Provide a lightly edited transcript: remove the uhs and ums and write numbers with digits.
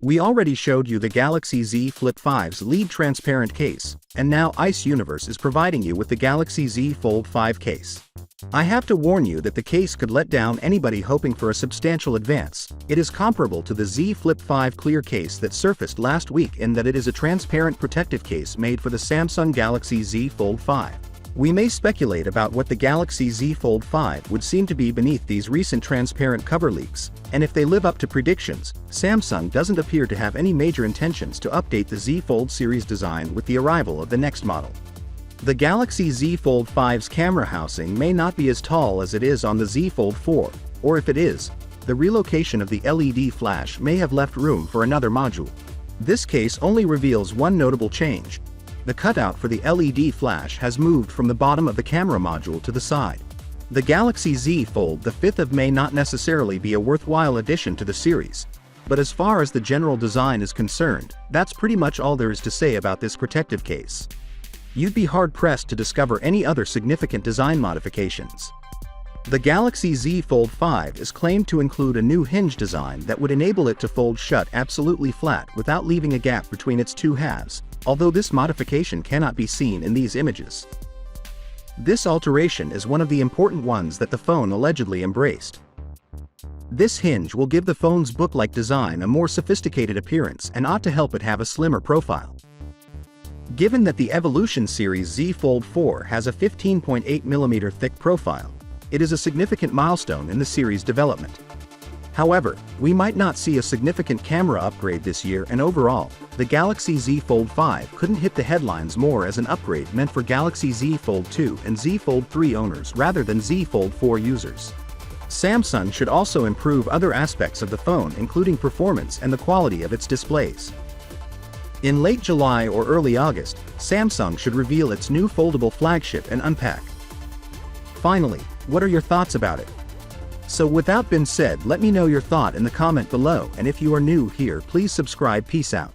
We already showed you the Galaxy Z Flip 5's lead transparent case, and now Ice Universe is providing you with the Galaxy Z Fold 5 case. I have to warn you that the case could let down anybody hoping for a substantial advance. It is comparable to the Z Flip 5 clear case that surfaced last week in that it is a transparent protective case made for the Samsung Galaxy Z Fold 5. We may speculate about what the Galaxy Z Fold 5 would seem to be beneath these recent transparent cover leaks, and if they live up to predictions, Samsung doesn't appear to have any major intentions to update the Z Fold series design with the arrival of the next model. The Galaxy Z Fold 5's camera housing may not be as tall as it is on the Z Fold 4, or if it is, the relocation of the LED flash may have left room for another module. This case only reveals one notable change. The cutout for the LED flash has moved from the bottom of the camera module to the side. The Galaxy Z Fold the 5th of May not necessarily be a worthwhile addition to the series, but as far as the general design is concerned, that's pretty much all there is to say about this protective case. You'd be hard-pressed to discover any other significant design modifications. The Galaxy Z Fold 5 is claimed to include a new hinge design that would enable it to fold shut absolutely flat without leaving a gap between its two halves, although this modification cannot be seen in these images. This alteration is one of the important ones that the phone allegedly embraced. This hinge will give the phone's book-like design a more sophisticated appearance and ought to help it have a slimmer profile. Given that the Evolution Series Z Fold 4 has a 15.8mm thick profile, it is a significant milestone in the series' development. However, we might not see a significant camera upgrade this year, and overall, the Galaxy Z Fold 5 couldn't hit the headlines more as an upgrade meant for Galaxy Z Fold 2 and Z Fold 3 owners rather than Z Fold 4 users. Samsung should also improve other aspects of the phone, including performance and the quality of its displays. In late July or early August, Samsung should reveal its new foldable flagship and unpack. Finally, what are your thoughts about it? So with that being said, let me know your thought in the comment below, and if you are new here, please subscribe. Peace out.